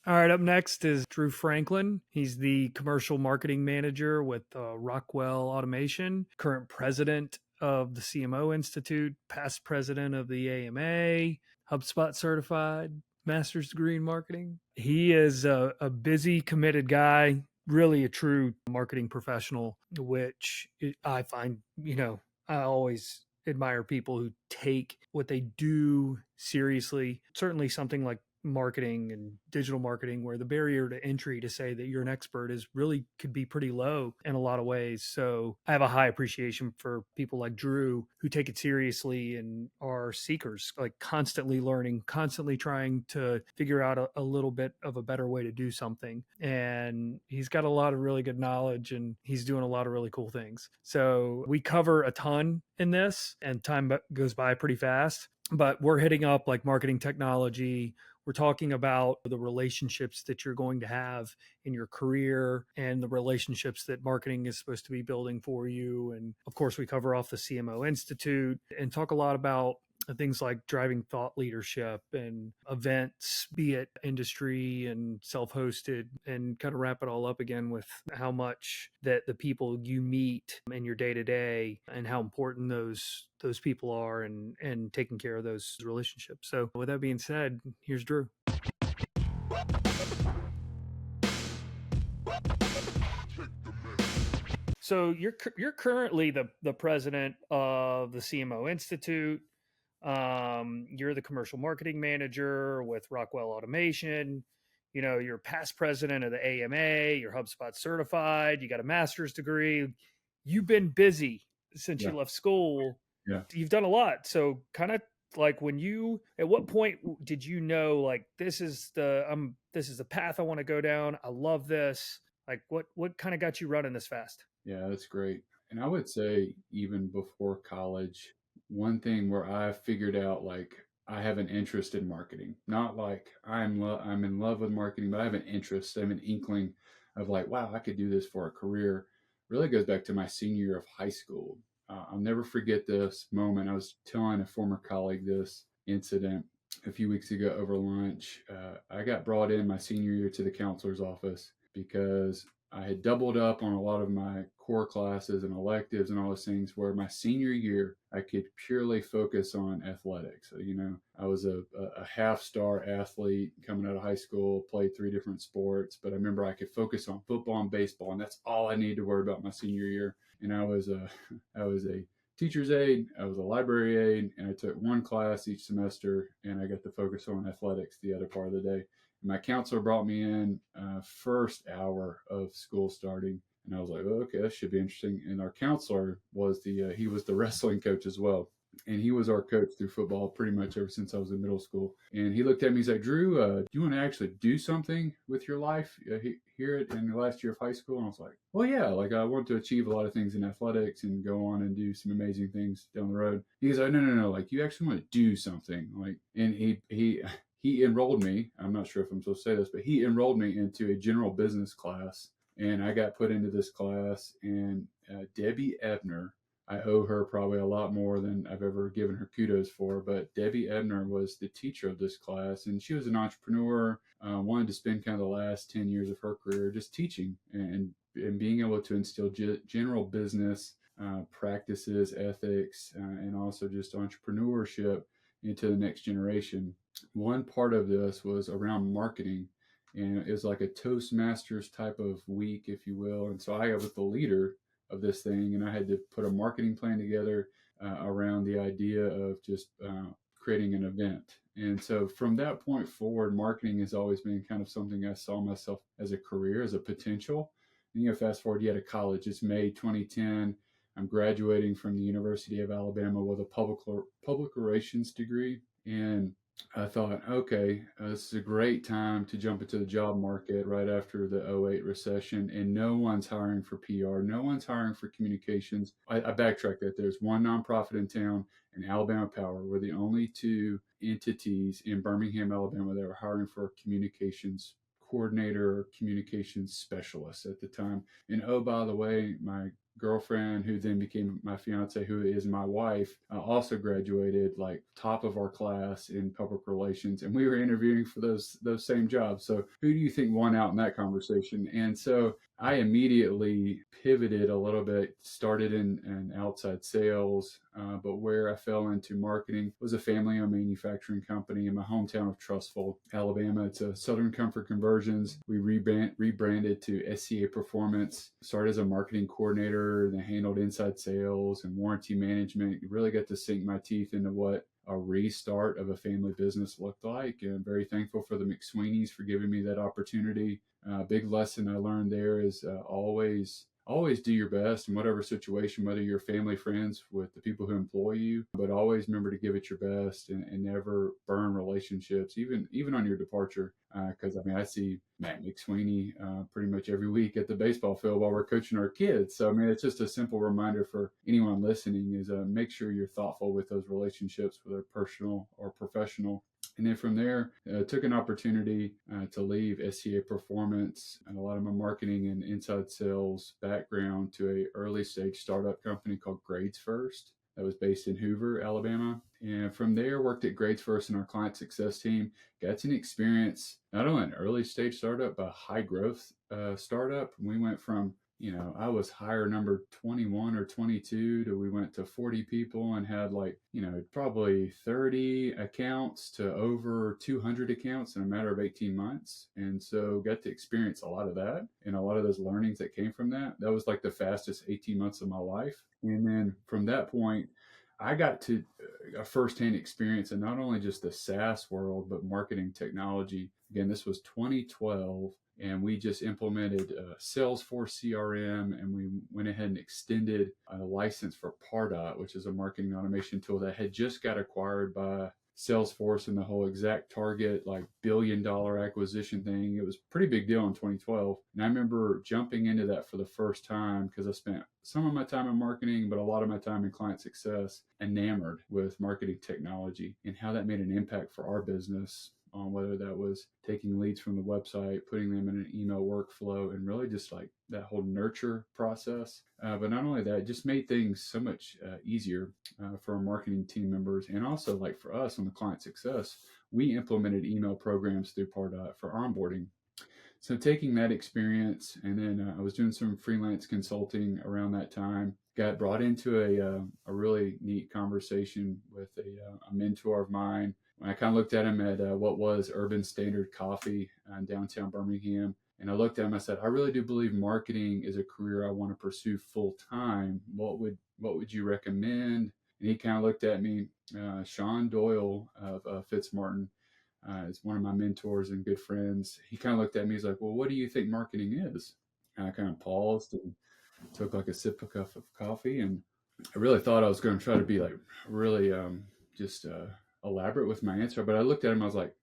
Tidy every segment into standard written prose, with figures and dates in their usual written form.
All right, up next is Drew Franklin. He's the commercial marketing manager with Rockwell Automation, current president of the CMO Institute, past president of the AMA, HubSpot certified, master's degree in marketing. He is a busy, committed guy, really a true marketing professional, which I find, I always admire people who take what they do seriously. Certainly something like marketing and digital marketing, where the barrier to entry to say that you're an expert is really could be pretty low in a lot of ways. So I have a high appreciation for people like Drew who take it seriously and are seekers, like constantly learning, constantly trying to figure out a little bit of a better way to do something. And he's got a lot of really good knowledge and he's doing a lot of really cool things. So we cover a ton in this, and time goes by pretty fast, but we're hitting up like marketing technology. We're talking about the relationships that you're going to have in your career and the relationships that marketing is supposed to be building for you. And of course, we cover off the CMO Institute and talk a lot about things like driving thought leadership and events, be it industry and self-hosted, and kind of wrap it all up again with how much that the people you meet in your day to day and how important those people are, and taking care of those relationships. So with that being said, here's Drew. So you're currently the president of the CMO Institute. You're the commercial marketing manager with Rockwell Automation. You're past president of the AMA. You're HubSpot certified. You got a master's degree. You've been busy since Yeah. you left school. Yeah. You've done a lot. So kind of like at what point did you know like this is the path I want to go down? I love this. Like what kind of got you running this fast? Yeah, that's great. And I would say even before college, one thing where I figured out like I have an interest in marketing. Not like I'm in love with marketing, but I have an interest. I have an inkling of like, wow, I could do this for a career. Really goes back to my senior year of high school. I'll never forget this moment. I was telling a former colleague this incident a few weeks ago over lunch. I got brought in my senior year to the counselor's office because I had doubled up on a lot of my core classes and electives and all those things, where my senior year I could purely focus on athletics. So, I was a half star athlete coming out of high school, played 3 different sports, but I remember I could focus on football and baseball, and that's all I needed to worry about my senior year. And I was a teacher's aide, I was a library aide, and I took one class each semester, and I got to focus on athletics the other part of the day. My counselor brought me in first hour of school starting, and I was like, oh, okay, that should be interesting. And our counselor was he was the wrestling coach as well, and he was our coach through football pretty much ever since I was in middle school. And he looked at me, he's like, Drew, do you want to actually do something with your life here in the last year of high school? And I was like, well, yeah, like I want to achieve a lot of things in athletics and go on and do some amazing things down the road. He's like, no, like you actually want to do something, like, and he enrolled me. I'm not sure if I'm supposed to say this, but he enrolled me into a general business class, and I got put into this class. And Debbie Ebner, I owe her probably a lot more than I've ever given her kudos for, but Debbie Ebner was the teacher of this class, and she was an entrepreneur, wanted to spend kind of the last 10 years of her career just teaching and being able to instill general business practices, ethics, and also just entrepreneurship into the next generation. One part of this was around marketing, and it was like a Toastmasters type of week, if you will. And so I was the leader of this thing, and I had to put a marketing plan together around the idea of just creating an event. And so from that point forward, marketing has always been kind of something I saw myself as a career, as a potential. And fast forward yet to college. It's May 2010. I'm graduating from the University of Alabama with a public relations degree, and I thought, okay, this is a great time to jump into the job market right after the '08 recession, and no one's hiring for PR, no one's hiring for communications. I backtrack that. There's one nonprofit in town, and Alabama Power were the only 2 entities in Birmingham, Alabama, that were hiring for a communications coordinator or communications specialist at the time. And oh, by the way, my girlfriend, who then became my fiance, who is my wife, also graduated like top of our class in public relations, and we were interviewing for those same jobs. So who do you think won out in that conversation? And so I immediately pivoted a little bit, started in outside sales, but where I fell into marketing was a family owned manufacturing company in my hometown of Trussville, Alabama. It's a Southern Comfort Conversions. We rebranded to SCA Performance, started as a marketing coordinator, then handled inside sales and warranty management. Really got to sink my teeth into what a restart of a family business looked like. And I'm very thankful for the McSweeney's for giving me that opportunity. Big lesson I learned there is always do your best in whatever situation, whether you're family, friends, with the people who employ you, but always remember to give it your best, and never burn relationships, even on your departure. Because I mean, I see Matt McSweeney pretty much every week at the baseball field while we're coaching our kids. So I mean, it's just a simple reminder for anyone listening is make sure you're thoughtful with those relationships, whether personal or professional. And then from there, took an opportunity to leave SCA Performance and a lot of my marketing and inside sales background to a early stage startup company called Grades First that was based in Hoover, Alabama. And from there, worked at Grades First in our client success team. Got an experience not only an early stage startup, but a high growth startup. We went from I was hire number 21 or 22 to we went to 40 people and had like, probably 30 accounts to over 200 accounts in a matter of 18 months. And so got to experience a lot of that and a lot of those learnings that came from that. That was like the fastest 18 months of my life. And then from that point, I got to a firsthand experience in not only just the SaaS world, but marketing technology. Again, this was 2012, and we just implemented Salesforce CRM, and we went ahead and extended a license for Pardot, which is a marketing automation tool that had just got acquired by Salesforce and the whole exact target, like $1 billion acquisition thing. It was a pretty big deal in 2012. And I remember jumping into that for the first time because I spent some of my time in marketing, but a lot of my time in client success, enamored with marketing technology and how that made an impact for our business, on whether that was taking leads from the website, putting them in an email workflow, and really just like that whole nurture process. But not only that, it just made things so much easier for our marketing team members. And also, like for us on the client success, we implemented email programs through Pardot for onboarding. So taking that experience, and then I was doing some freelance consulting around that time. Got brought into a really neat conversation with a mentor of mine. When I kind of looked at him at what was Urban Standard Coffee in downtown Birmingham, and I looked at him, I said, I really do believe marketing is a career I want to pursue full time. What would you recommend? And he kind of looked at me. Sean Doyle of Fitzmartin is one of my mentors and good friends. He kind of looked at me. He's like, "Well, what do you think marketing is?" And I kind of paused and took like a sip of coffee, and I really thought I was going to try to be like really just elaborate with my answer. But I looked at him. I was like,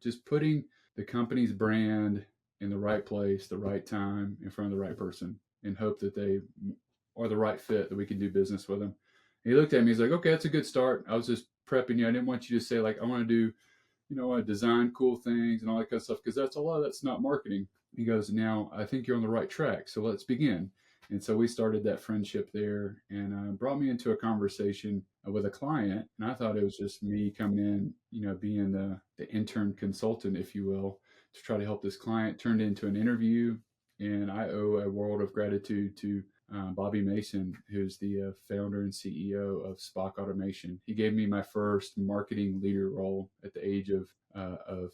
just putting the company's brand in the right place, the right time, in front of the right person, and hope that they are the right fit, that we can do business with them. And he looked at me. He's like, "Okay, that's a good start. I was just prepping you. I didn't want you to say like I want to do I design cool things and all that kind of stuff, because that's a lot of that's not marketing." He goes, "Now I think you're on the right track, so let's begin." And so we started that friendship there, and brought me into a conversation with a client. And I thought it was just me coming in, being the intern consultant, if you will, to try to help this client. Turned into an interview, and I owe a world of gratitude to Bobby Mason, who's the founder and CEO of Spock Automation. He gave me my first marketing leader role at the age of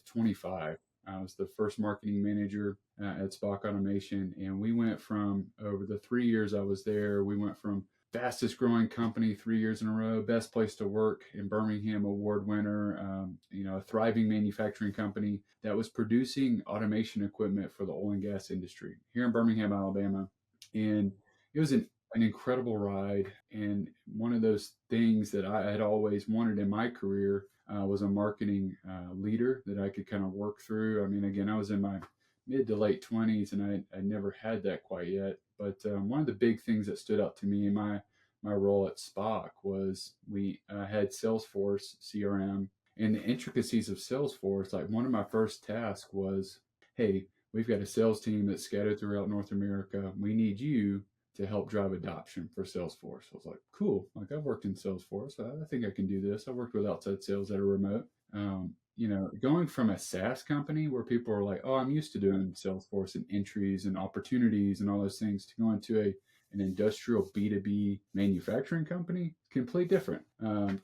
25. I was the first marketing manager at Spock Automation, and we went from, over the 3 years I was there, we went from fastest growing company 3 years in a row, best place to work in Birmingham, award winner, a thriving manufacturing company that was producing automation equipment for the oil and gas industry here in Birmingham, Alabama. And it was an incredible ride. And one of those things that I had always wanted in my career was a marketing leader that I could kind of work through. I mean, again, I was in my mid to late 20s, and I never had that quite yet. But one of the big things that stood out to me in my role at Spock was we had Salesforce CRM, and the intricacies of Salesforce. Like, one of my first tasks was, hey, we've got a sales team that's scattered throughout North America. We need you to help drive adoption for Salesforce. I was like, cool. Like I've worked in Salesforce. I think I can do this. I worked with outside sales that are remote. Going from a SaaS company where people are like, oh, I'm used to doing Salesforce and entries and opportunities and all those things to going to an industrial B2B manufacturing company, complete different,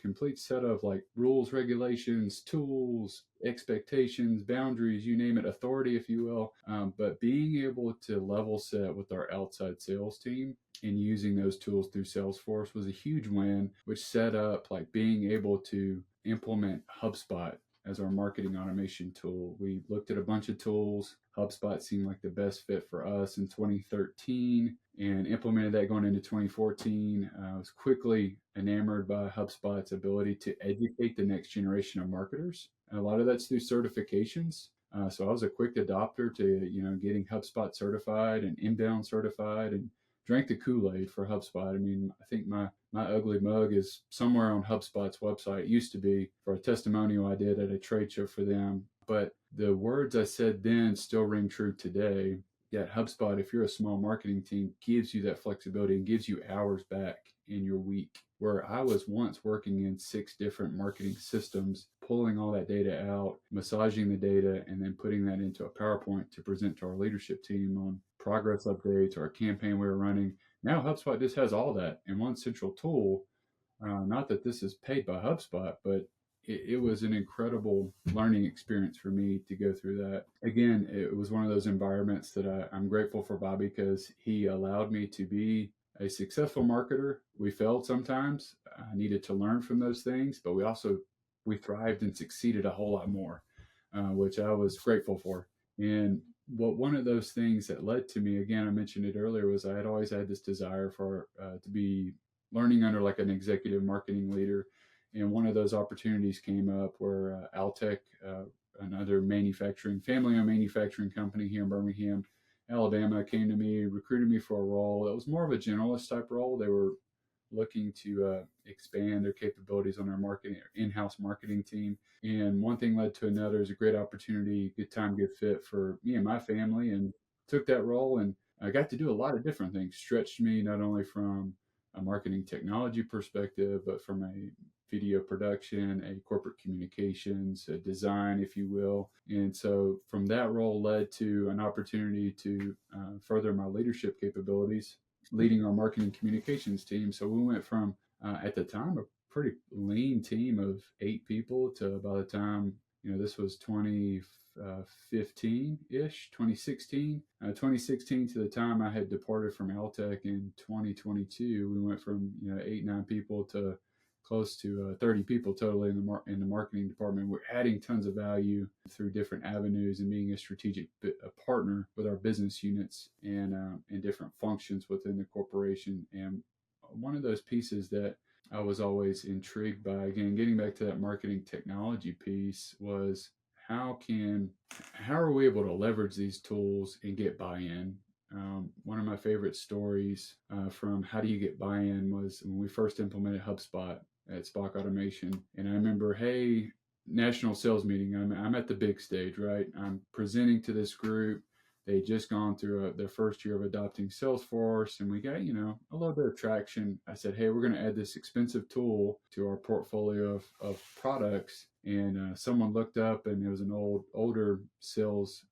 complete set of like rules, regulations, tools, expectations, boundaries, you name it, authority, if you will. But being able to level set with our outside sales team and using those tools through Salesforce was a huge win, which set up like being able to implement HubSpot as our marketing automation tool. We looked at a bunch of tools. HubSpot seemed like the best fit for us in 2013 and implemented that going into 2014. I was quickly enamored by HubSpot's ability to educate the next generation of marketers. And a lot of that's through certifications. So I was a quick adopter to getting HubSpot certified and inbound certified, and drank the Kool-Aid for HubSpot. I mean, I think my ugly mug is somewhere on HubSpot's website. It used to be for a testimonial I did at a trade show for them. But the words I said then still ring true today. Yet HubSpot, if you're a small marketing team, gives you that flexibility and gives you hours back in your week. Where I was once working in 6 different marketing systems, pulling all that data out, massaging the data, and then putting that into a PowerPoint to present to our leadership team on progress updates or a campaign we were running. Now HubSpot just has all that in one central tool. Not that this is paid by HubSpot, but it was an incredible learning experience for me to go through that. Again, it was one of those environments that I'm grateful for Bobby because he allowed me to be a successful marketer. We failed sometimes. I needed to learn from those things, but we thrived and succeeded a whole lot more, which I was grateful for. And one of those things that led to me, again, I mentioned it earlier, was I had always had this desire for to be learning under like an executive marketing leader. And one of those opportunities came up where Altec, another family-owned manufacturing company here in Birmingham, Alabama, came to me, recruited me for a role that was more of a generalist type role. They were looking to expand their capabilities on our marketing, in-house marketing team. And one thing led to another. Is a great opportunity, good time, good fit for me and my family, and took that role. And I got to do a lot of different things. Stretched me not only from a marketing technology perspective, but from a video production, a corporate communications, a design, if you will. And so from that role led to an opportunity to further my leadership capabilities, leading our marketing communications team. So we went from, at the time, a pretty lean team of 8 people to by the time, this was 2015 ish, 2016. 2016 to the time I had departed from Altec in 2022, we went from 8, 9 people to close to 30 people totally in the marketing department. We're adding tons of value through different avenues and being a strategic partner with our business units and different functions within the corporation. And one of those pieces that I was always intrigued by, again, getting back to that marketing technology piece, was how are we able to leverage these tools and get buy-in? One of my favorite stories from how do you get buy-in was when we first implemented HubSpot at Spock Automation. And I remember, hey, national sales meeting, I'm at the big stage, right? I'm presenting to this group. They just gone through their first year of adopting Salesforce, and we got, a little bit of traction. I said, hey, we're going to add this expensive tool to our portfolio of products. And someone looked up, and it was an older sales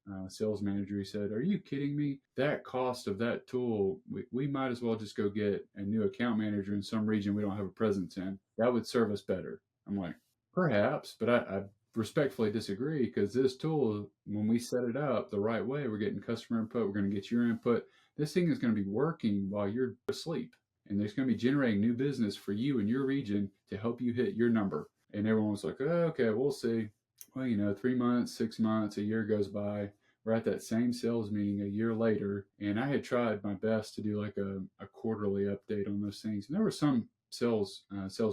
manager. He said, are you kidding me? That cost of that tool, we might as well just go get a new account manager in some region we don't have a presence in. That would serve us better. I'm like, perhaps, but I respectfully disagree, because this tool, when we set it up the right way, we're getting customer input, we're going to get your input. This thing is going to be working while you're asleep, and there's going to be generating new business for you in your region to help you hit your number. And everyone was like, oh, okay, we'll see. Well, 3 months, 6 months, a year goes by. We're at that same sales meeting a year later, and I had tried my best to do like a quarterly update on those things. And there were some sales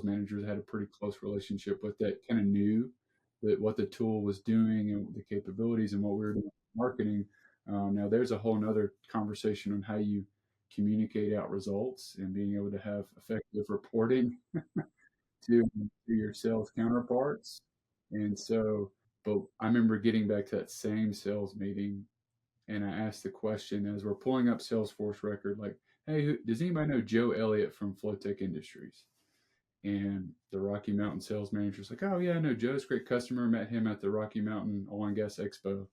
managers I had a pretty close relationship with that kind of knew that what the tool was doing and the capabilities and what we were doing in marketing. Now there's a whole nother conversation on how you communicate out results and being able to have effective reporting to your sales counterparts. And so, but I remember getting back to that same sales meeting, and I asked the question as we're pulling up Salesforce record, like, "Hey, does anybody know Joe Elliott from Flowtech Industries?" And the Rocky Mountain sales manager's like, "Oh yeah, I know Joe's a great customer. Met him at the Rocky Mountain Oil and Gas Expo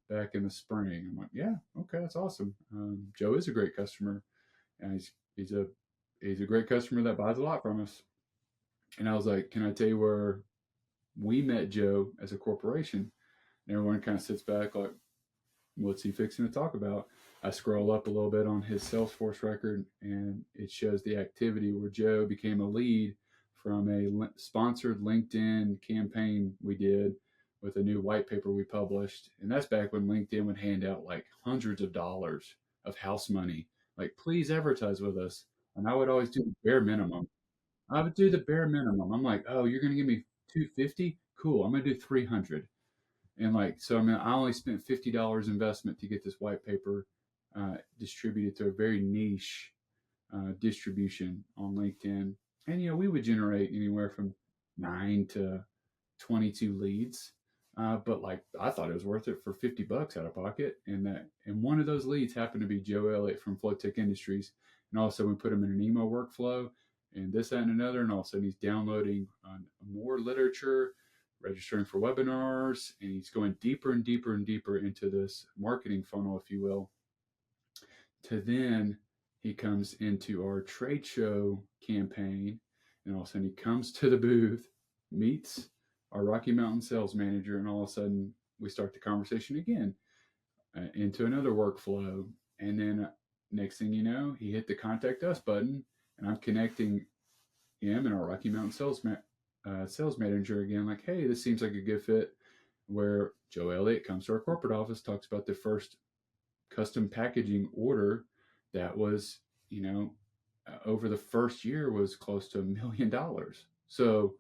back in the spring." I'm like, "Yeah, okay, that's awesome. Joe is a great customer, and he's a he's a great customer that buys a lot from us." And I was like, "Can I tell you where we met Joe as a corporation?" And everyone kind of sits back like, "What's he fixing to talk about?" I scroll up a little bit on his Salesforce record, and it shows the activity where Joe became a lead from a sponsored LinkedIn campaign we did with a new white paper we published. And that's back when LinkedIn would hand out like hundreds of dollars of house money, like, please advertise with us. And I would always do the bare minimum. I would do the bare minimum. I'm like, oh, you're going to give me 250? Cool. I'm going to do 300. And like, so I mean, I only spent $50 investment to get this white paper distributed to a very niche distribution on LinkedIn. And, we would generate anywhere from 9 to 22 leads. But like, I thought it was worth it for $50 out of pocket. And one of those leads happened to be Joe Elliott from Flowtech Industries. And also we put him in an email workflow and this, that, and another. And all of a sudden he's downloading more literature, registering for webinars, and he's going deeper and deeper and deeper into this marketing funnel, if you will, to then he comes into our trade show campaign, and all of a sudden he comes to the booth, meets our Rocky Mountain sales manager, and all of a sudden we start the conversation again into another workflow. And then next thing you know, he hit the contact us button, and I'm connecting him and our Rocky Mountain sales manager again. Like, hey, this seems like a good fit. Where Joe Elliott comes to our corporate office, talks about the first custom packaging order that was, over the first year was close to $1 million. So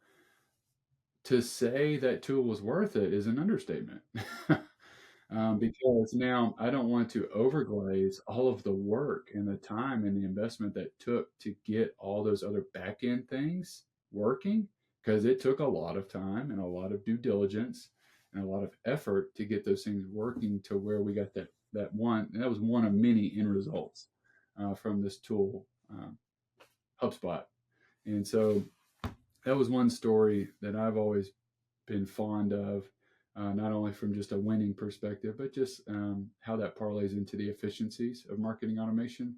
to say that tool was worth it is an understatement. Because now I don't want to overglaze all of the work and the time and the investment that took to get all those other back end things working, because it took a lot of time and a lot of due diligence and a lot of effort to get those things working to where we got that one. And that was one of many end results from this tool, HubSpot. And so that was one story that I've always been fond of, not only from just a winning perspective, but just how that parlays into the efficiencies of marketing automation,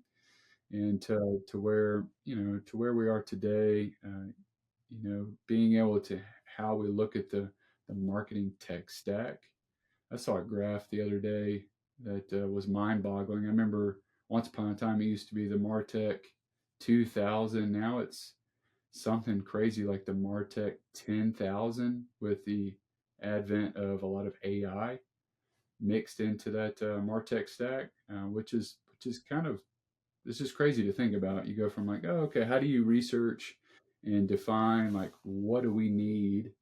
and to where to where we are today. Being able to how we look at the marketing tech stack. I saw a graph the other day that was mind-boggling. I remember once upon a time it used to be the Martech 2000. Now it's something crazy like the Martech 10,000, with the advent of a lot of AI mixed into that Martech stack, which is kind of, this is crazy to think about. You go from like, oh, okay, how do you research and define like what do we need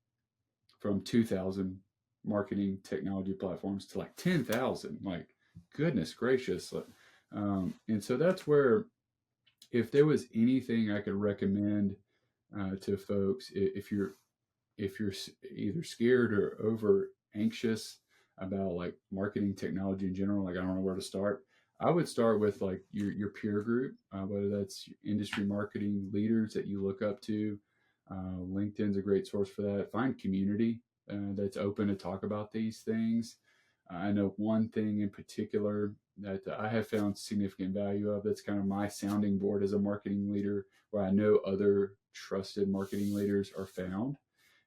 from 2,000 marketing technology platforms to like 10,000? Like, goodness gracious. And so that's where, if there was anything I could recommend to folks, if you're either scared or over anxious about like marketing technology in general, like I don't know where to start, I would start with like your peer group, whether that's industry marketing leaders that you look up to. LinkedIn's a great source for that. Find community that's open to talk about these things. I know one thing in particular that I have found significant value of, that's kind of my sounding board as a marketing leader, where I know other trusted marketing leaders are found,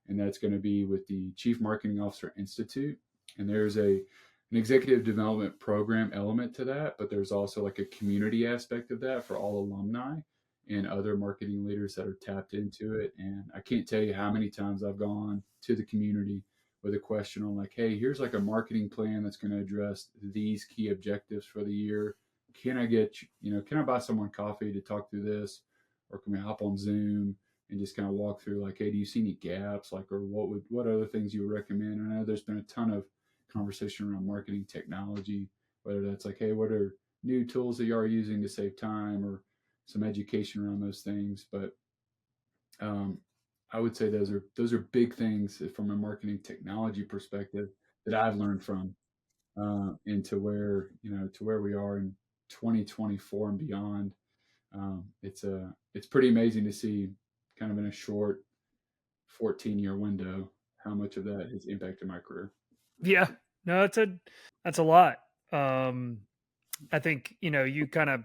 and that's going to be with the Chief Marketing Officer Institute. And there's an executive development program element to that, but there's also like a community aspect of that for all alumni and other marketing leaders that are tapped into it. And I can't tell you how many times I've gone to the community with a question on like, hey, here's like a marketing plan that's going to address these key objectives for the year. Can I can I buy someone coffee to talk through this? Or can we hop on Zoom and just kind of walk through like, hey, do you see any gaps? Like, or what other things you would recommend? And I know there's been a ton of conversation around marketing technology, whether that's like, hey, what are new tools that you are using to save time, or some education around those things. But um, I would say those are big things from a marketing technology perspective that I've learned from, into where to where we are in 2024 and beyond. It's pretty amazing to see, kind of in a short 14-year window, how much of that has impacted my career. Yeah, no, that's a lot. Um, I think you kind of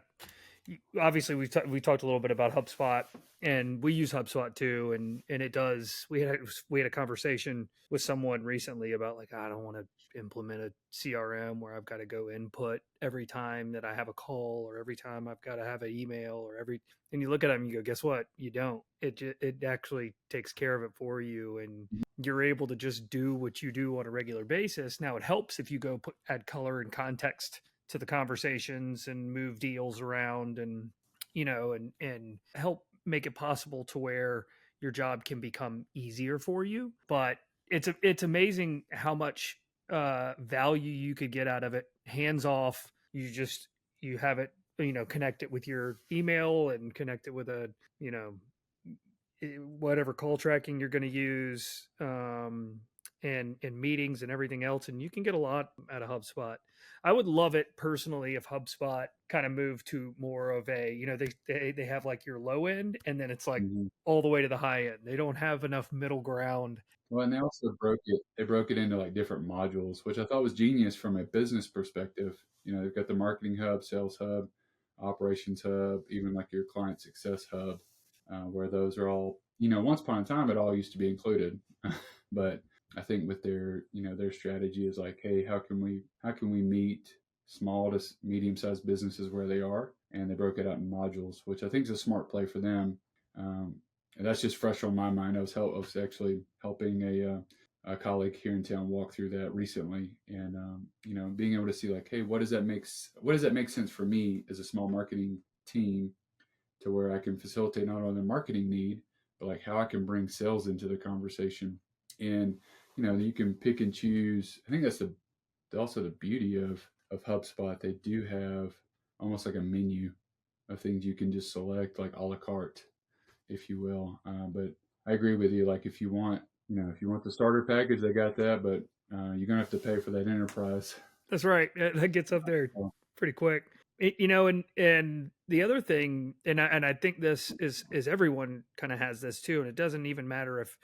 obviously we talked a little bit about HubSpot, and we use HubSpot too, and it does. We had a conversation with someone recently about like I don't want to implement a CRM where I've got to go input every time that I have a call or every time I've got to have an email or every. And you look at them, and you go, guess what? You don't. It actually takes care of it for you, and you're able to just do what you do on a regular basis. Now it helps if you go add color and context to the conversations and move deals around and and help make it possible to where your job can become easier for you. But it's amazing how much value you could get out of it hands off. You have it, connect it with your email and connect it with a you know whatever call tracking you're going to use, and meetings and everything else, and you can get a lot out of HubSpot. I would love it personally if HubSpot kind of moved to more of a, they have like your low end and then it's like Mhm. all the way to the high end. They don't have enough middle ground. Well, and they also broke it. They broke it into like different modules, which I thought was genius from a business perspective. They've got the marketing hub, sales hub, operations hub, even like your client success hub, where those are all. Once upon a time, it all used to be included, but I think with their strategy is like, hey, how can we meet small to medium sized businesses where they are, and they broke it out in modules, which I think is a smart play for them. Um, and that's just fresh on my mind. I was actually helping a colleague here in town walk through that recently, and being able to see like, hey, what does that make sense for me as a small marketing team, to where I can facilitate not only the marketing need, but like how I can bring sales into the conversation, and you can pick and choose. I think that's also the beauty of HubSpot. They do have almost like a menu of things you can just select, like a la carte, if you will. But I agree with you. Like if you want the starter package, they got that, but you're gonna have to pay for that enterprise. That's right. That gets up there So, pretty quick. And the other thing, and I think this is everyone kind of has this too, and it doesn't even matter if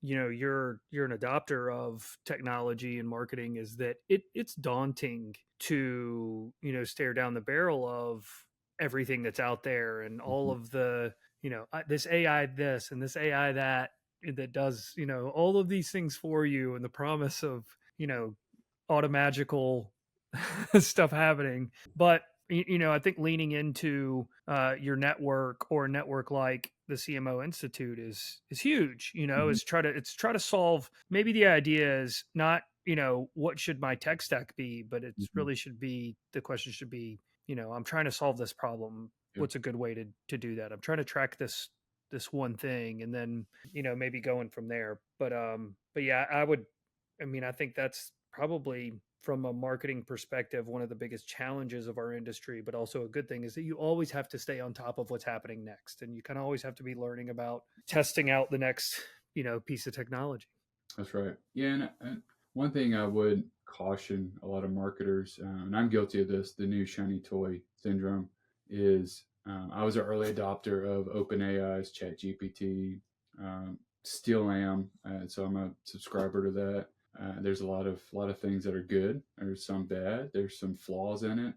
you're an adopter of technology and marketing, is that it's daunting to stare down the barrel of everything that's out there and all mhm, of the this AI this and this AI that does all of these things for you, and the promise of automagical stuff happening. But I think leaning into your network or a network like the CMO Institute is huge. mhm, Is try to solve. Maybe the idea is not what should my tech stack be, but it's mhm. really should be the question should be I'm trying to solve this problem. Yep, What's a good way to do that? I'm trying to track this one thing, and then maybe going from there. But yeah, I think that's probably from a marketing perspective one of the biggest challenges of our industry, but also a good thing is that you always have to stay on top of what's happening next, and you kind of always have to be learning about testing out the next piece of technology. that's right. Yeah, and one thing I would caution a lot of marketers, and I'm guilty of this, the new shiny toy syndrome, is I was an early adopter of OpenAI's ChatGPT, still am, so I'm a subscriber to that. There's a lot of things that are good. There's some bad. There's some flaws in it.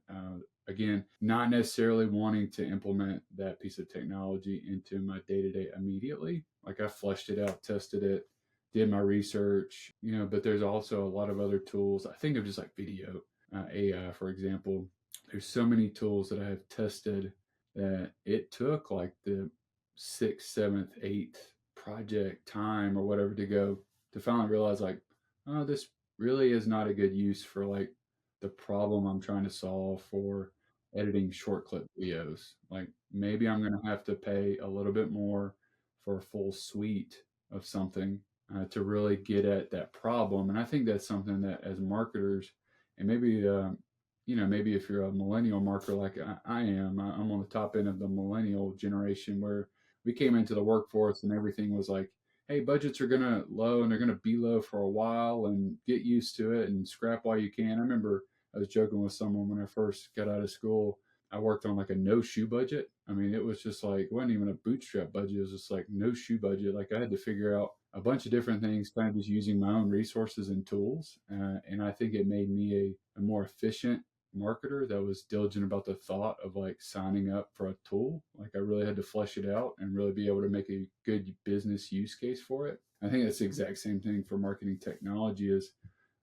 Again, not necessarily wanting to implement that piece of technology into my day to day immediately. Like I fleshed it out, tested it, did my research, but there's also a lot of other tools. I think of just like video, AI, for example. There's so many tools that I have tested that it took like the sixth, seventh, eighth project time or whatever to go to finally realize like, oh, this really is not a good use for like the problem I'm trying to solve for editing short clip videos. Like maybe I'm going to have to pay a little bit more for a full suite of something to really get at that problem. And I think that's something that as marketers, and maybe if you're a millennial marketer like I am, I'm on the top end of the millennial generation where we came into the workforce and everything was like, hey, budgets are gonna low and they're gonna be low for a while, and get used to it and scrap while you can. I remember I was joking with someone when I first got out of school. I worked on like a no shoe budget. I mean, it was just like, it wasn't even a bootstrap budget. It was just like no shoe budget. Like I had to figure out a bunch of different things, kind of just using my own resources and tools. And I think it made me a more efficient marketer that was diligent about the thought of like signing up for a tool. Like I really had to flesh it out and really be able to make a good business use case for it. I think that's the exact same thing for marketing technology is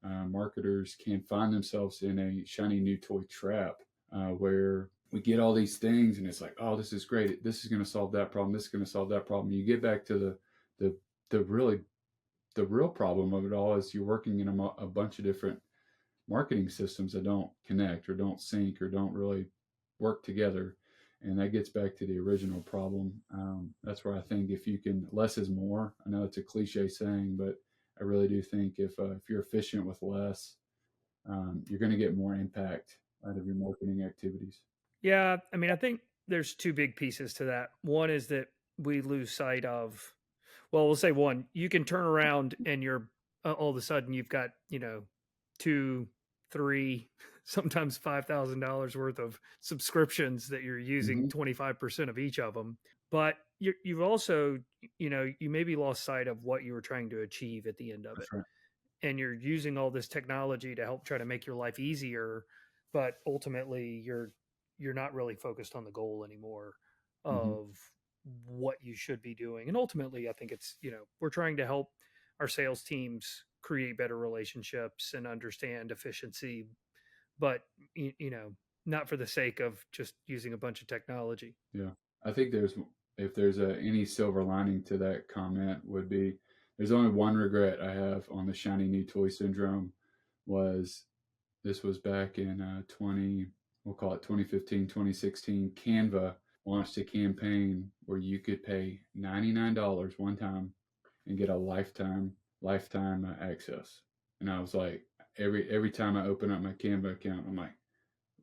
marketers can find themselves in a shiny new toy trap where we get all these things and it's like, oh, this is great. This is going to solve that problem. This is going to solve that problem. You get back to the, the really, the real problem of it all is you're working in a bunch of different marketing systems that don't connect or don't sync or don't really work together. And that gets back to the original problem. That's where I think if you can, less is more. I know it's a cliche saying, but I really do think if you're efficient with less, you're going to get more impact out of your marketing activities. Yeah, I mean, I think there's two big pieces to that. One is that we lose sight of, well, we'll say one, you can turn around and you're all of a sudden you've got, two, three, sometimes $5,000 worth of subscriptions that you're using Mm-hmm. 25% of each of them. But you've also, you maybe lost sight of what you were trying to achieve at the end of it, That's right. and you're using all this technology to help try to make your life easier, but ultimately you're not really focused on the goal anymore Mm-hmm. of what you should be doing. And ultimately I think it's, we're trying to help our sales teams create better relationships and understand efficiency, but not for the sake of just using a bunch of technology. Yeah, I think if there's any silver lining to that comment would be there's only one regret I have on the shiny new toy syndrome was this was back in 20, we'll call it 2015, 2016. Canva launched a campaign where you could pay $99 one time and get a lifetime access. And I was like, every time I open up my Canva account, I'm like,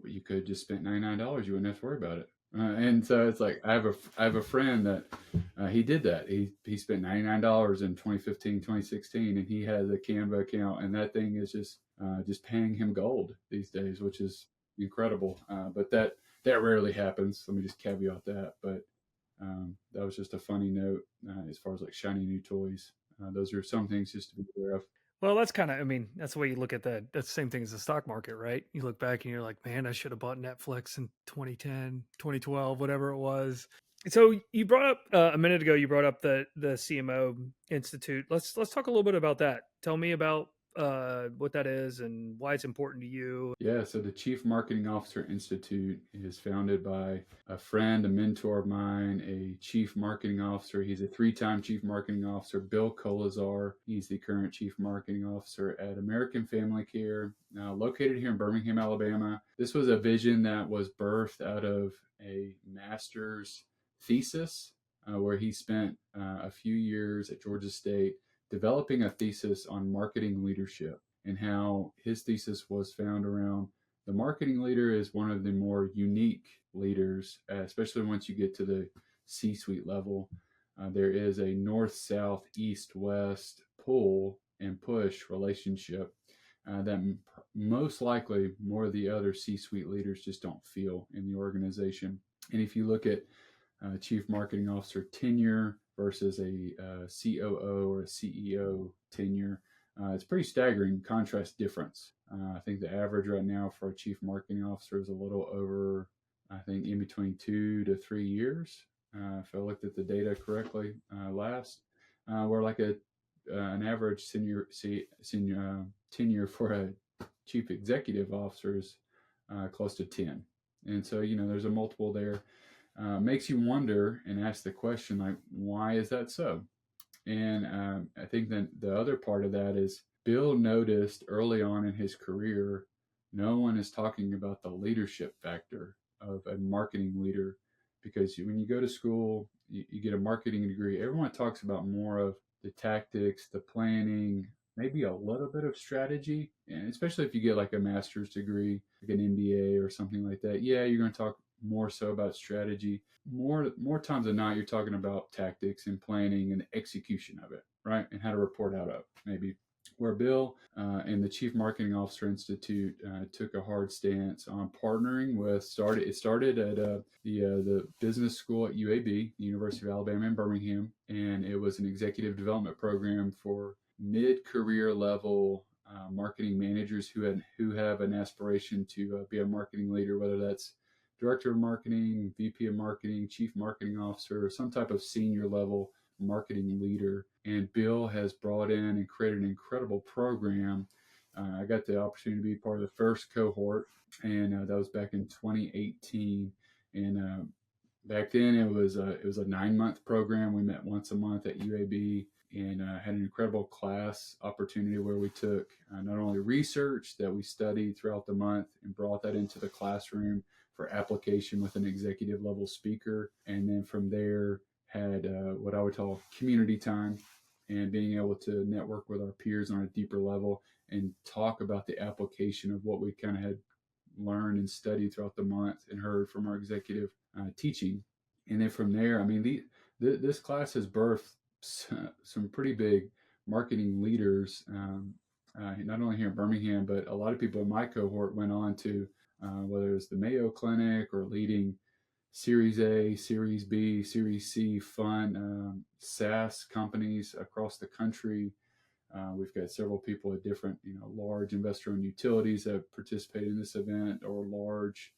well, you could have just spent $99. You wouldn't have to worry about it. And so it's like I have a friend that he did that. He spent $99 in 2015, 2016, and he has a Canva account, and that thing is just paying him gold these days, which is incredible. But that rarely happens. Let me just caveat that. But that was just a funny note as far as like shiny new toys. Those are some things just to be aware of. Well, that's kind of, I mean, that's the way you look at that. That's the same thing as the stock market, right? You look back and you're like, man, I should have bought Netflix in 2010, 2012, whatever it was. So you brought up a minute ago, you brought up the CMO Institute. Let's talk a little bit about that. Tell me about what that is and why it's important to you. Yeah, so the Chief Marketing Officer Institute is founded by a friend, a mentor of mine, a chief marketing officer. He's a three-time chief marketing officer, Bill Colazar. He's the current chief marketing officer at American Family Care, located here in Birmingham, Alabama. This was a vision that was birthed out of a master's thesis where he spent a few years at Georgia State developing a thesis on marketing leadership and how his thesis was found around the marketing leader is one of the more unique leaders, especially once you get to the C suite level. There is a north, south, east, west pull and push relationship that most likely more of the other C suite leaders just don't feel in the organization. And if you look at chief marketing officer tenure versus a COO or a CEO tenure, it's pretty staggering contrast difference. I think the average right now for a chief marketing officer is a little over, I think, in between 2 to 3 years. If I looked at the data correctly last, where like an average senior tenure for a chief executive officer is close to 10. And so, there's a multiple there. Makes you wonder and ask the question, like, why is that so? And I think that the other part of that is Bill noticed early on in his career, no one is talking about the leadership factor of a marketing leader. Because when you go to school, you get a marketing degree, everyone talks about more of the tactics, the planning, maybe a little bit of strategy. And especially if you get like a master's degree, like an MBA or something like that, yeah, you're going to talk more so about strategy. More times than not, you're talking about tactics and planning and execution of it, right? And how to report out of maybe. where Bill and the Chief Marketing Officer Institute took a hard stance on partnering with. It started at the business school at UAB, the University of Alabama in Birmingham, and it was an executive development program for mid-career level marketing managers who have an aspiration to be a marketing leader, whether that's director of marketing, VP of marketing, chief marketing officer, or some type of senior level marketing leader. And Bill has brought in and created an incredible program. I got the opportunity to be part of the first cohort, and that was back in 2018. And back then it was a 9 month program. We met once a month at UAB and had an incredible class opportunity where we took not only research that we studied throughout the month and brought that into the classroom for application with an executive level speaker, and then from there had what I would call community time and being able to network with our peers on a deeper level and talk about the application of what we kind of had learned and studied throughout the month and heard from our executive teaching. And then from there, I mean, this class has birthed some pretty big marketing leaders, not only here in Birmingham, but a lot of people in my cohort went on to, whether it's the Mayo Clinic or leading Series A, Series B, Series C fund SaaS companies across the country. We've got several people at different, large investor-owned utilities that participate in this event, or large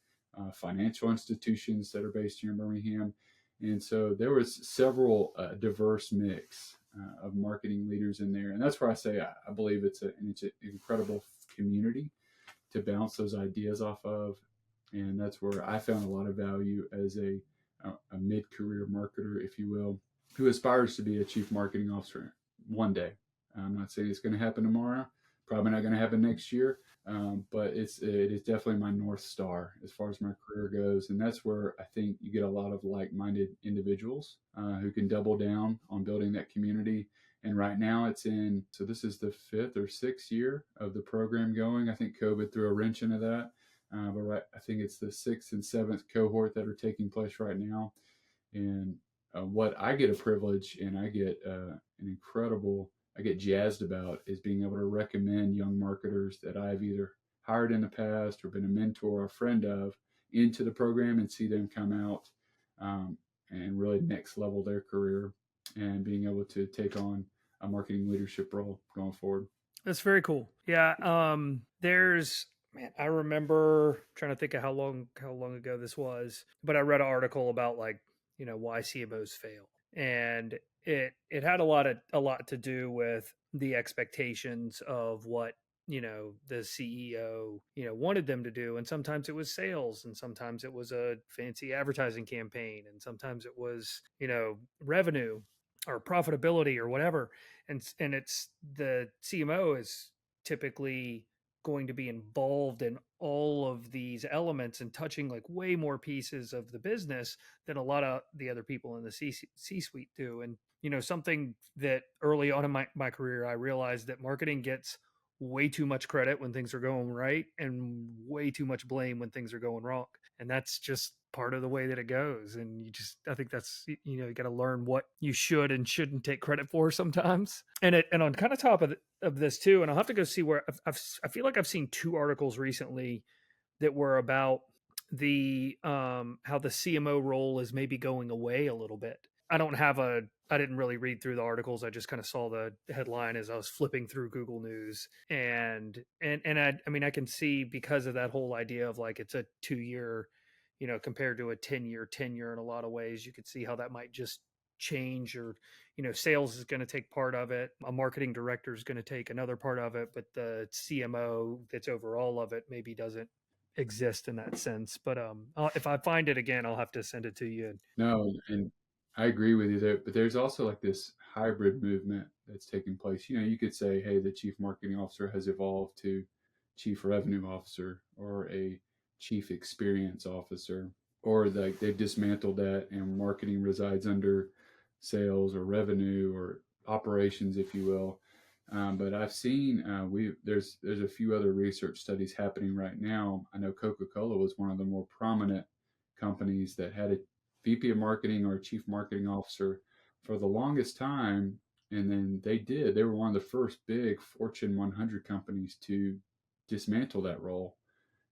financial institutions that are based here in Birmingham. And so there was several diverse mix of marketing leaders in there, and that's where I say I believe it's an incredible community to bounce those ideas off of, and that's where I found a lot of value as a mid-career marketer, if you will, who aspires to be a chief marketing officer one day. I'm not saying it's going to happen tomorrow, probably not going to happen next year, but it is definitely my North Star as far as my career goes. And that's where I think you get a lot of like-minded individuals who can double down on building that community. And right now so this is the 5th or 6th year of the program going. I think COVID threw a wrench into that. But right, I think it's the 6th and 7th cohort that are taking place right now. And what I get a privilege and I get I get jazzed about is being able to recommend young marketers that I've either hired in the past or been a mentor or a friend of into the program, and see them come out and really next level their career and being able to take on a marketing leadership role going forward. That's very cool. Yeah. There's man, I remember trying to think of how long ago this was, but I read an article about like, why CMOs fail. And it had a lot to do with the expectations of what, the CEO, wanted them to do. And sometimes it was sales, and sometimes it was a fancy advertising campaign, and sometimes it was, revenue or profitability or whatever. And it's the CMO is typically going to be involved in all of these elements and touching like way more pieces of the business than a lot of the other people in the C-suite do. And something that early on in my career I realized that marketing gets way too much credit when things are going right and way too much blame when things are going wrong. And that's just part of the way that it goes. And I think that's, you got to learn what you should and shouldn't take credit for sometimes. And on kind of top of this too, and I'll have to go see where I feel like I've seen two articles recently that were about the how the CMO role is maybe going away a little bit. I didn't really read through the articles. I just kind of saw the headline as I was flipping through Google News. And I mean, I can see, because of that whole idea of like it's a 2 year, compared to a 10-year tenure, in a lot of ways you could see how that might just change. Or sales is going to take part of it, a marketing director is going to take another part of it, but the CMO that's over all of it maybe doesn't exist in that sense. But if I find it again, I'll have to send it to you. No, and I agree with you there, but there's also like this hybrid movement that's taking place. You could say, hey, the chief marketing officer has evolved to chief revenue officer or a chief experience officer, or like they've dismantled that and marketing resides under sales or revenue or operations, if you will. But I've seen there's a few other research studies happening right now. I know Coca-Cola was one of the more prominent companies that had a VP of marketing or a chief marketing officer for the longest time. And then they did. They were one of the first big Fortune 100 companies to dismantle that role.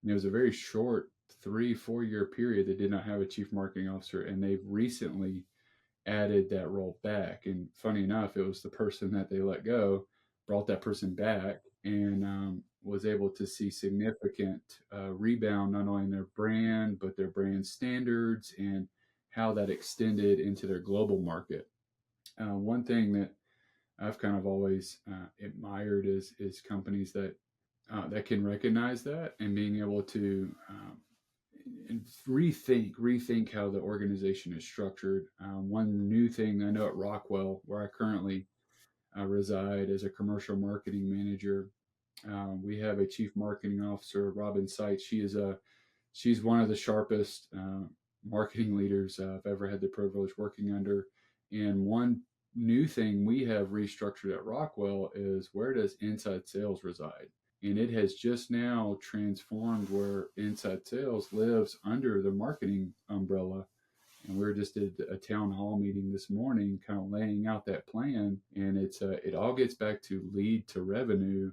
And it was a very short 3, 4 year period that did not have a chief marketing officer. And they've recently added that role back. And funny enough, it was the person that they let go brought that person back and was able to see significant rebound, not only in their brand, but their brand standards and how that extended into their global market. One thing that I've kind of always admired is companies that can recognize that and being able to and rethink how the organization is structured. One new thing I know at Rockwell, where I currently reside as a commercial marketing manager, we have a chief marketing officer, Robin Seitz. She's one of the sharpest marketing leaders I've ever had the privilege working under. And one new thing we have restructured at Rockwell is, where does inside sales reside? And it has just now transformed where inside sales lives under the marketing umbrella. And we were just at a town hall meeting this morning, kind of laying out that plan. And it all gets back to lead to revenue,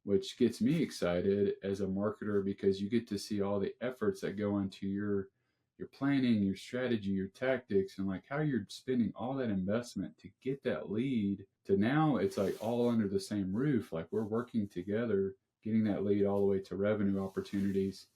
which gets me excited as a marketer because you get to see all the efforts that go into your planning, your strategy, your tactics, and like how you're spending all that investment to get that lead to now it's like all under the same roof. Like we're working together, getting that lead all the way to revenue opportunities.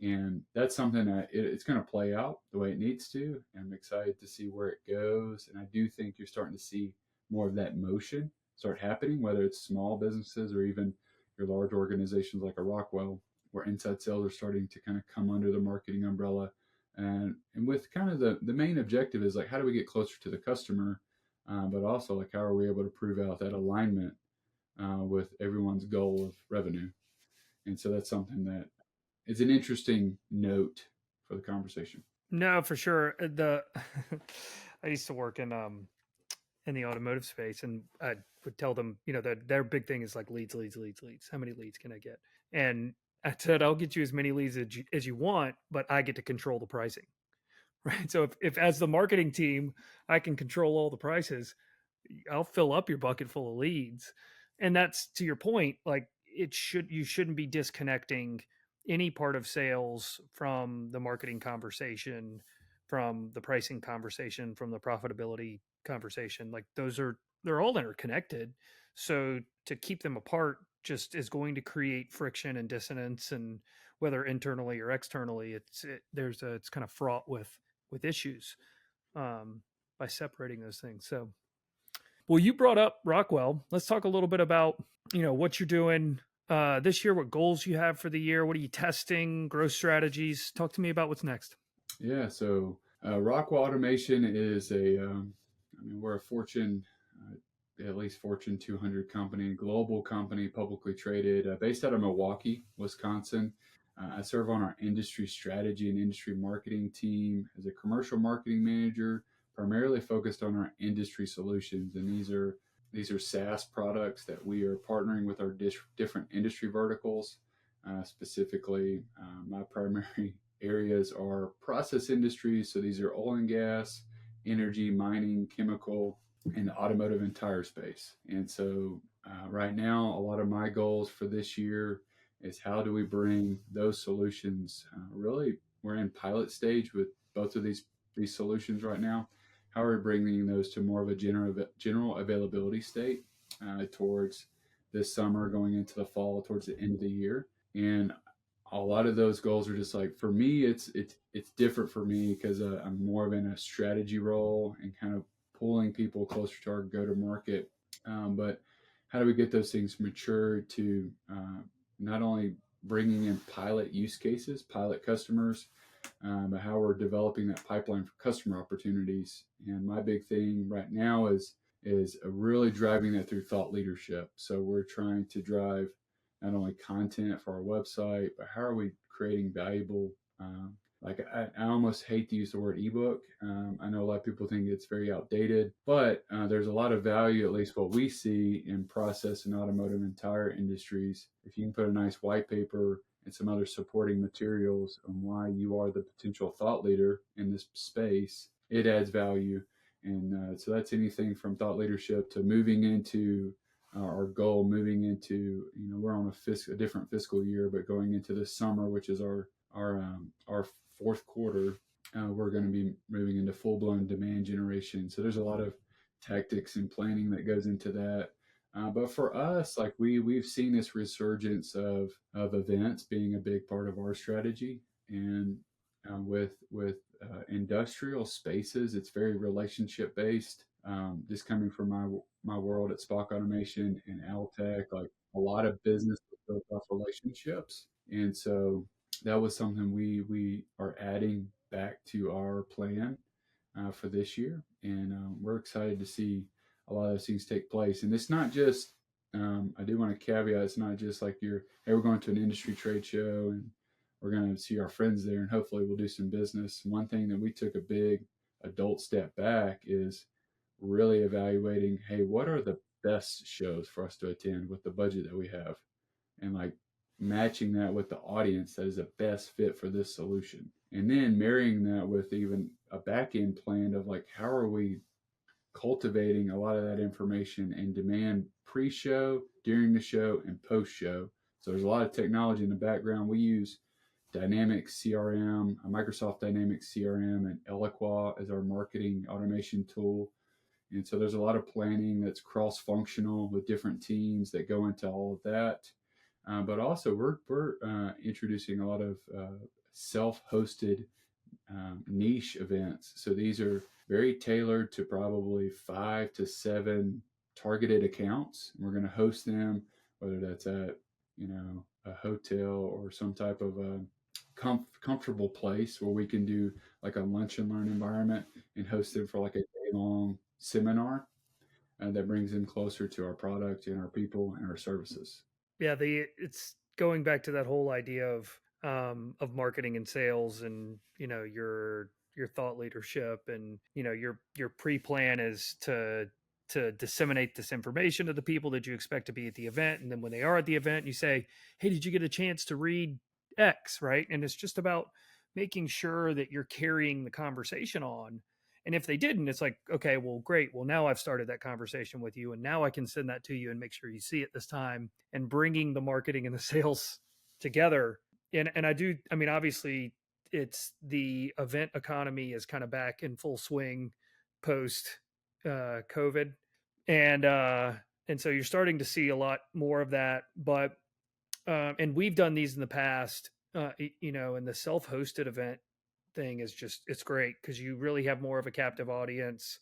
And that's something that it's going to play out the way it needs to. And I'm excited to see where it goes. And I do think you're starting to see more of that motion start happening, whether it's small businesses or even your large organizations like a Rockwell, where inside sales are starting to kind of come under the marketing umbrella. And with kind of the main objective is like, how do we get closer to the customer? But also like, how are we able to prove out that alignment with everyone's goal of revenue? And so that's something that is an interesting note for the conversation. No, for sure. The I used to work in the automotive space, and I would tell them, their big thing is like leads, leads, leads, leads. How many leads can I get? And I said, I'll get you as many leads as you want, but I get to control the pricing, right? So if as the marketing team, I can control all the prices, I'll fill up your bucket full of leads. And that's to your point, like you shouldn't be disconnecting any part of sales from the marketing conversation, from the pricing conversation, from the profitability conversation. Like they're all interconnected. So to keep them apart just is going to create friction and dissonance, and whether internally or externally, it's kind of fraught with issues by separating those things. So well, you brought up Rockwell. Let's talk a little bit about what you're doing this year, what goals you have for the year, what are you testing, growth strategies. Talk to me about what's next. Yeah, so Rockwell Automation is we're a Fortune, at least Fortune 200 company, global company, publicly traded, based out of Milwaukee, Wisconsin. I serve on our industry strategy and industry marketing team as a commercial marketing manager, primarily focused on our industry solutions. And these are SaaS products that we are partnering with our different industry verticals. Specifically, my primary areas are process industries. So these are oil and gas, energy, mining, chemical, and the automotive and tire space. And so right now, a lot of my goals for this year is how do we bring those solutions? Really, we're in pilot stage with both of these solutions right now. How are we bringing those to more of a general availability state towards this summer, going into the fall, towards the end of the year? And a lot of those goals are just like, for me, it's different for me because I'm more of in a strategy role and kind of pulling people closer to our go to market. But how do we get those things matured to not only bringing in pilot use cases, pilot customers, but how we're developing that pipeline for customer opportunities. And my big thing right now is really driving that through thought leadership. So we're trying to drive not only content for our website, but how are we creating valuable like I almost hate to use the word ebook. I know a lot of people think it's very outdated, but there's a lot of value, at least what we see in process and automotive and tire industries. If you can put a nice white paper and some other supporting materials on why you are the potential thought leader in this space, it adds value. And so that's anything from thought leadership to moving into our goal, moving into, we're on a different fiscal year, but going into this summer, which is our fourth quarter, we're going to be moving into full blown demand generation. So there's a lot of tactics and planning that goes into that. But for us, like we've seen this resurgence of events being a big part of our strategy, and with industrial spaces, it's very relationship based. Just coming from my world at Spock Automation and Altec, like a lot of business is built off relationships, and so that was something we are adding back to our plan for this year, and we're excited to see a lot of those things take place. And it's not just I do want to caveat, it's not just like hey, we're going to an industry trade show and we're going to see our friends there and hopefully we'll do some business. One thing that we took a big adult step back is really evaluating, hey, what are the best shows for us to attend with the budget that we have, and like matching that with the audience that is the best fit for this solution, and then marrying that with even a back end plan of like how are we cultivating a lot of that information and demand pre-show, during the show, and post-show. So there's a lot of technology in the background. We use Dynamics CRM, Microsoft Dynamics CRM, and Eloqua as our marketing automation tool. And so there's a lot of planning that's cross-functional with different teams that go into all of that. But also we're introducing a lot of self-hosted niche events. So these are very tailored to probably 5 to 7 targeted accounts. We're going to host them, whether that's at a hotel or some type of a comfortable place where we can do like a lunch and learn environment and host them for like a day long seminar that brings them closer to our product and our people and our services. Yeah, the it's going back to that whole idea of marketing and sales, and your thought leadership, and your pre-plan is to disseminate this information to the people that you expect to be at the event, and then when they are at the event, you say, hey, did you get a chance to read X, right? And it's just about making sure that you're carrying the conversation on. And if they didn't, it's like, okay, well, great. Well, now I've started that conversation with you, and now I can send that to you and make sure you see it this time. And bringing the marketing and the sales together. And I mean, obviously, it's the event economy is kind of back in full swing post COVID, and uh, and so you're starting to see a lot more of that. But and we've done these in the past, and the self-hosted event thing is just it's great because you really have more of a captive audience.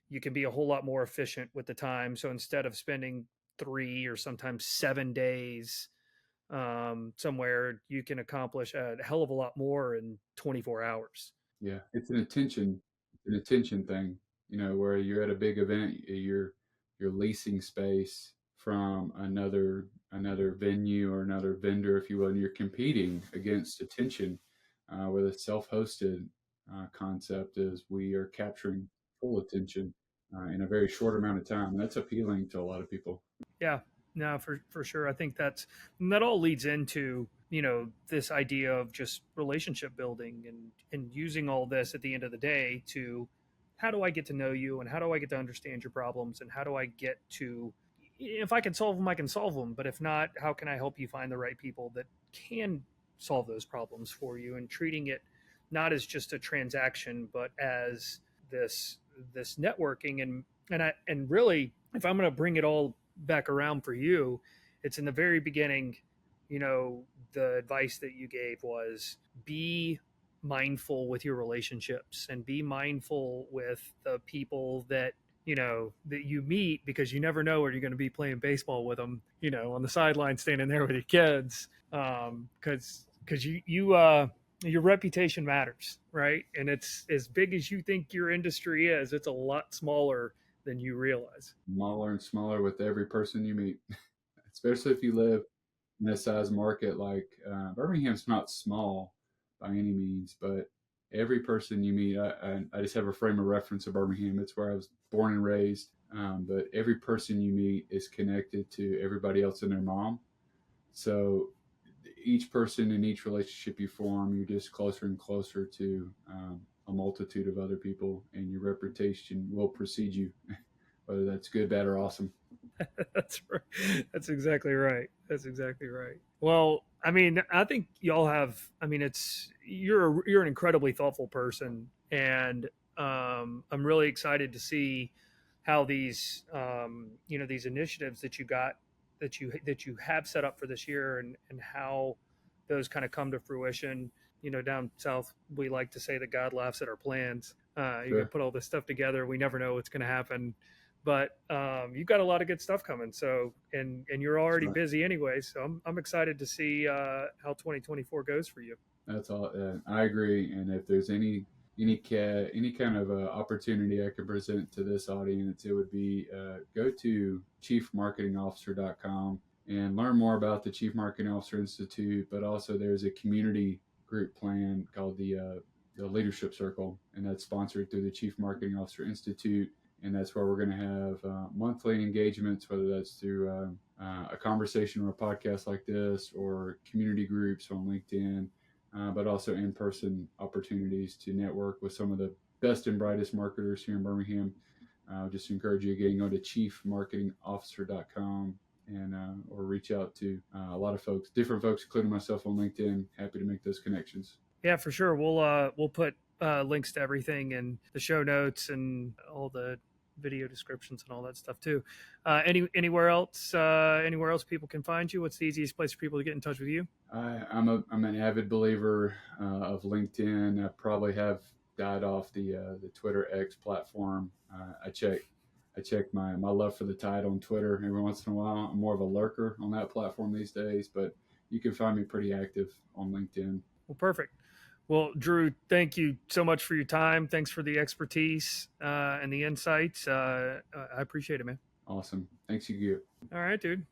You can be a whole lot more efficient with the time. So instead of spending 3 or sometimes 7 days somewhere, you can accomplish a hell of a lot more in 24 hours. Yeah, it's an attention thing, where you're at a big event, you're leasing space from another venue or another vendor, if you will, and you're competing against attention. Where the self-hosted concept is, we are capturing full attention in a very short amount of time, and that's appealing to a lot of people. Yeah, no, for sure. I think that all leads into this idea of just relationship building, and using all this at the end of the day to how do I get to know you, and how do I get to understand your problems, and how do I get to, if I can solve them, I can solve them, but if not, how can I help you find the right people that can solve those problems for you, and treating it not as just a transaction but as this this networking. And really, if I'm going to bring it all back around for you, it's in the very beginning, the advice that you gave was be mindful with your relationships, and be mindful with the people that you meet, because you never know where you're going to be playing baseball with them, on the sideline, standing there with your kids, because your reputation matters, right? And it's as big as you think your industry is, it's a lot smaller than you realize. Smaller and smaller with every person you meet, especially if you live in a size market like Birmingham's not small by any means, but every person you meet, I just have a frame of reference of Birmingham. It's where I was born and raised. But every person you meet is connected to everybody else and their mom. So each person in each relationship you form, you're just closer and closer to a multitude of other people, and your reputation will precede you, whether that's good, bad, or awesome. That's right. That's exactly right. That's exactly right. Well, I mean, I think y'all have. I mean, you're an incredibly thoughtful person, and I'm really excited to see how these these initiatives that you got that you have set up for this year, and how those kind of come to fruition. You know, down south, we like to say that God laughs at our plans. You're gonna Sure. put all this stuff together. We never know what's gonna happen, but you've got a lot of good stuff coming. So, and you're That's already right. busy anyway. So I'm excited to see how 2024 goes for you. That's all. I agree. And if there's any kind of opportunity I could present to this audience, it would be go to chiefmarketingofficer.com and learn more about the Chief Marketing Officer Institute. But also, there's a community group plan called the Leadership Circle, and that's sponsored through the Chief Marketing Officer Institute. And that's where we're going to have monthly engagements, whether that's through a conversation or a podcast like this, or community groups on LinkedIn, but also in-person opportunities to network with some of the best and brightest marketers here in Birmingham. Just encourage you again, go to chiefmarketingofficer.com and or reach out to a lot of folks, different folks, including myself on LinkedIn. Happy to make those connections. Yeah, for sure. We'll put links to everything in the show notes and all the video descriptions and all that stuff too. Anywhere else people can find you? What's the easiest place for people to get in touch with you? I'm an avid believer of LinkedIn. I probably have died off the Twitter X platform. I check my love for the tide on Twitter every once in a while. I'm more of a lurker on that platform these days, but you can find me pretty active on LinkedIn. Well, perfect. Well, Drew, thank you so much for your time. Thanks for the expertise and the insights. I appreciate it, man. Awesome. Thanks, you. All right, dude.